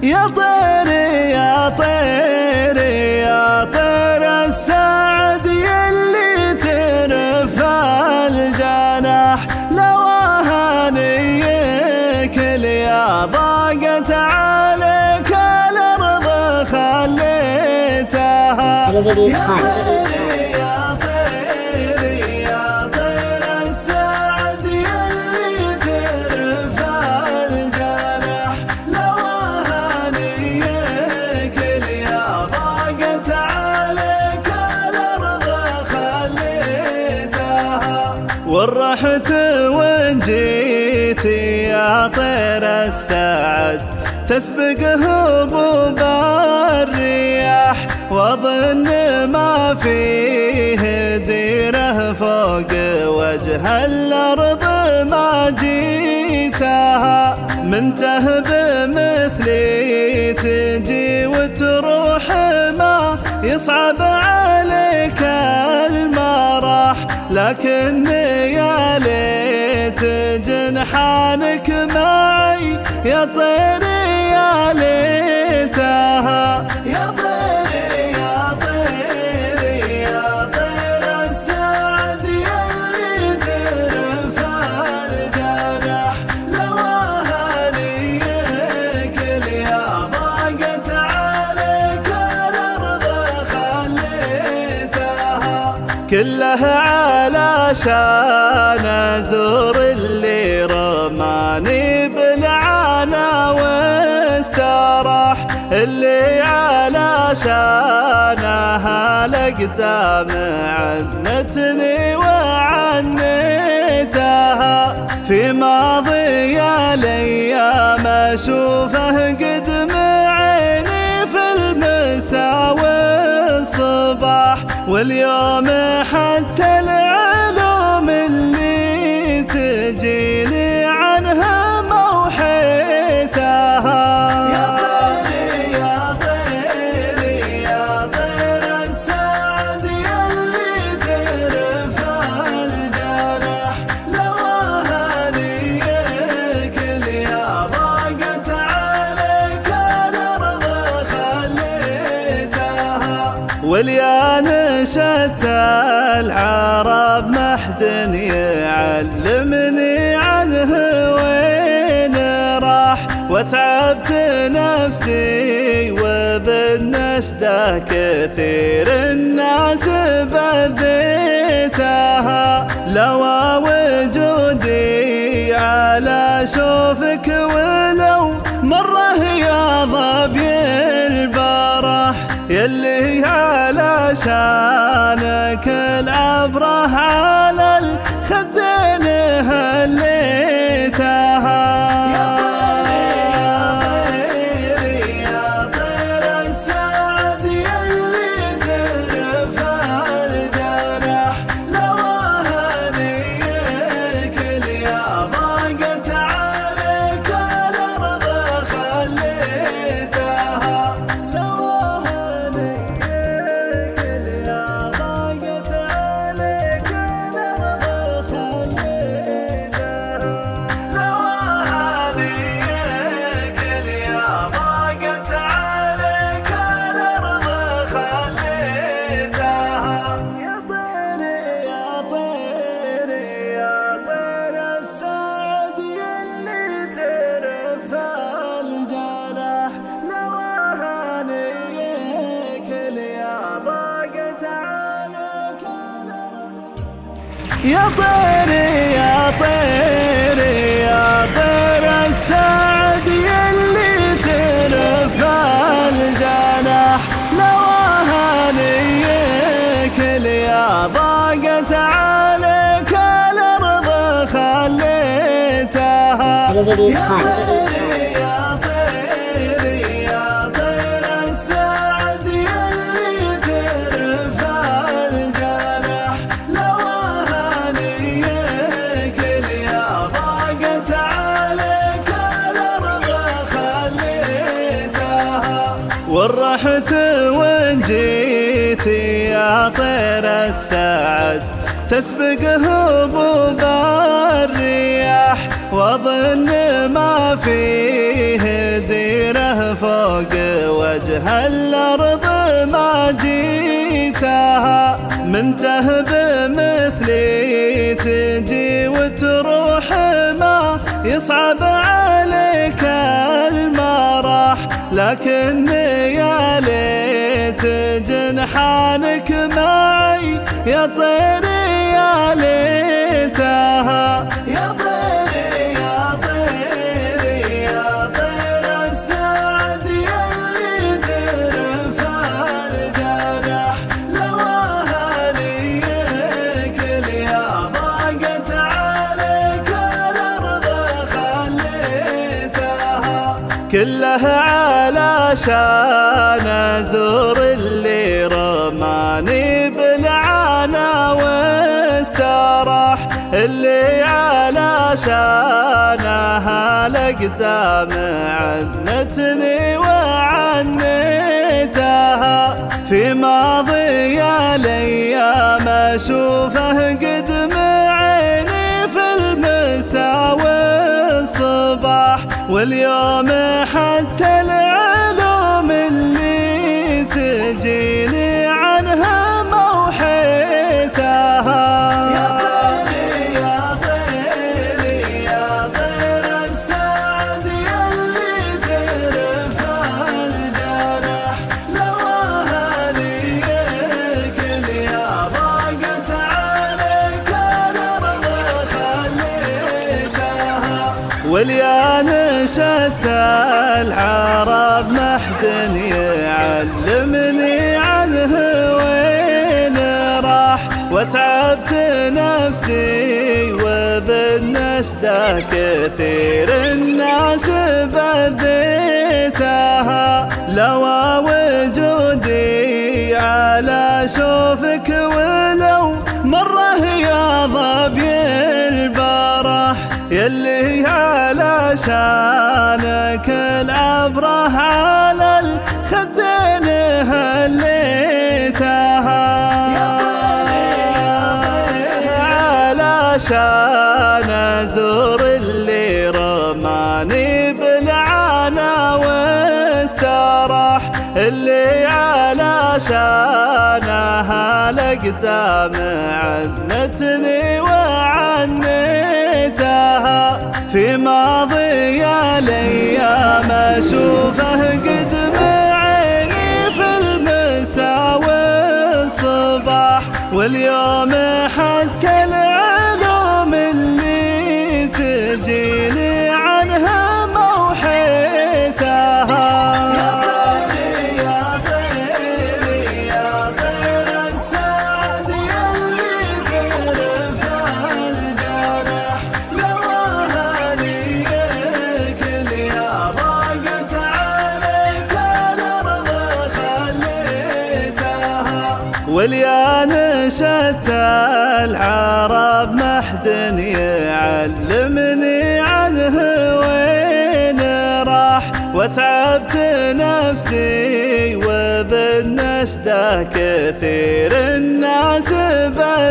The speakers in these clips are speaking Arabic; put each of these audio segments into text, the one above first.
يا طيري يا طيري يا طير السعد يلي ترفع الجناح، لو أهانيك يا ضاقت عليك الأرض خليتها. يا طيري يا طيري يا طير السعد يلي ترفع الجناح، لو أهانيك يا ضاقت عليك الأرض خليتها. ورحت وإن جيتي يا طير السعد تسبق هبوب الرياح، واظن ما فيه ديره فوق وجه الأرض ما جيتها. من تهب مثلي تجي وتروح ما يصعب عليك المراح، لكن يا ليت جنحانك معي يا طيري يا ليتها. يا طيري يا طيري يا طير السعد يلي ترفع الجناح، لو أهانيك يا ضاقت عليك الأرض خليتها. كله علشان أزور اللي رماني بالعنا واستراح، اللي علشانها الأقدام عنتني وعنيتها. في ماضي الأيام أشوفه قدم عيني في المساء والصباح، واليوم حتى العلوم اللي تجيني عنها موحيتها. يا طيري يا طيري يا طير السعد يلي ترفع الجناح، لو أهانيك يا ضاقت عليك الأرض خليتها. وليانشة العرب ما حد يعلمني عنه وين راح، وتعبت نفسي وبالنشدة كثير الناس بذيتها. لو وجودي على شوفك ولو مرة يا ظبي البرح، يلي علشانك العبرة على الخدين هليتها. يا طيري يا طير السعد يلي ترفع الجناح، لو أهانيك يا ضاقت عليك الأرض خليتها. لو أهانيك يا ضاقت عليك الأرض خليتها. لو أهانيك يا ضاقت عليك الأرض خليتها. يا طيري يا طيري يا طير السعد يلي ترفع الجناح، لو أهانيك يا ضاقت عليك الأرض. يا طيري يا طيري يا طير السعد يلي ترفع الجناح، لو أهانيك يا ضاقت عليك الأرض خليتها. يا طيري يا طيري يا طير السعد يلي ترفع الجناح، لو أهانيك يا ضاقت عليك الأرض خليتها. ورحت وإن جيتي يا طير السعد تسبق هبوب الرياح، واظن ما فيه ديره فوق وجه الأرض ما جيتها. من تهب مثلي تجي وتروح ما يصعب عليك المراح، لكن يا ليت جنحانك معي يا طيري يا ليتها. يا طيري يا طيري يا طير السعد يلي ترفع الجرح، لو أهاليك اليا ضاقت عليك الأرض خليتها. كله علشان أزور اللي رماني بالعنا واستراح، اللي علشانها الأقدام عنتني وعنيتها. في ماضي الأيام أشوفه قدم عيني في المساء والصباح، واليوم حتى العلوم اللي تجيني عنها موحيتها. يا طيري يا طيري يا طير السعد يلي ترفع الجرح، لو أهاليك اليا ضاقت عليك الأرض خليتها. واليانشة العرب محد يعلمني عنه وين راح، وتعبت نفسي وبالنشدة كثير الناس بذيتها. لو وجودي على شوفك ولو مرة يا ظبي البرح، يلي علشانك العبرة على الخدين هليتها. علشان أزور اللي رماني بالعنا واستراح، اللي علشانها الأقدام عنتني وعنيتها. في ماضي الأيام أشوفه قدم عيني في المساء والصباح، واليوم حتى العلوم اللي تجيني عنها موحيتها. يا طيري يا طيري يا طير السعد يلي ترفع الجرح، لو أهاليك اليا ضاقت عليك الأرض خليتها. واليانشة العرب محد يعلمني عنه وين راح، وتعبت نفسي وبالنشدة كثير الناس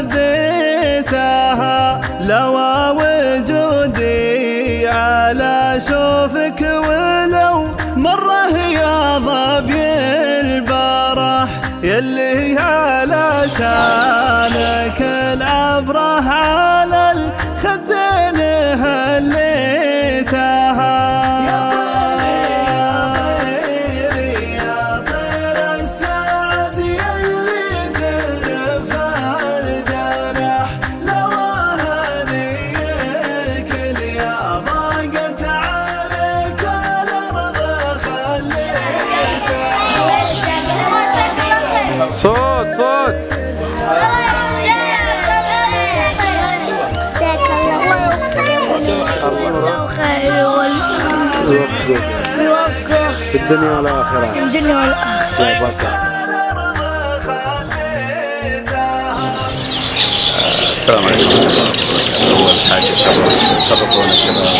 بذيتها. لو وجودي على شوفك ولو مرة يا ظبي البرح، يلي علشانك العبرة على الخدين هليتها. يا طيري يا طير السعد يلي ترفع الجرح، لو أهاليك اليا ضاقت عليك الأرض خليتها. صوت ويوفقه في الدنيا والآخرة. في الدنيا والآخرة. يا بطل. السلام عليكم ورحمة الله وبركاته. أول حاجة شرفونا الشباب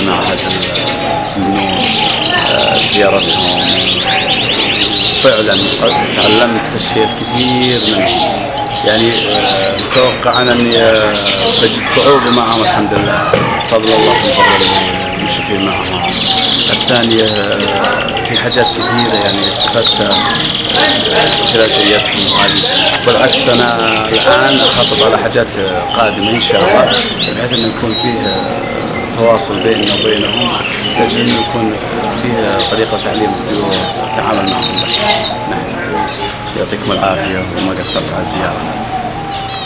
معهد النور، زيارتهم وفعلا قد تعلمت أشياء كثير منهم. يعني متوقع أنا أني بجد صعوبة معهم، الحمد لله فضل الله وفضل المشرفين معهم. الثانية في حاجات كثيرة يعني استفدت خلال جيتهم هذه. بالعكس أنا الآن أخطط على حاجات قادمة إن شاء الله، بحيث أن يكون فيه تواصل بيننا وبينهم، لأجل أن يكون فيه طريقة تعليم والتعامل معهم. بس نعم، يعطيكم العافية وما قصرت على الزيارة.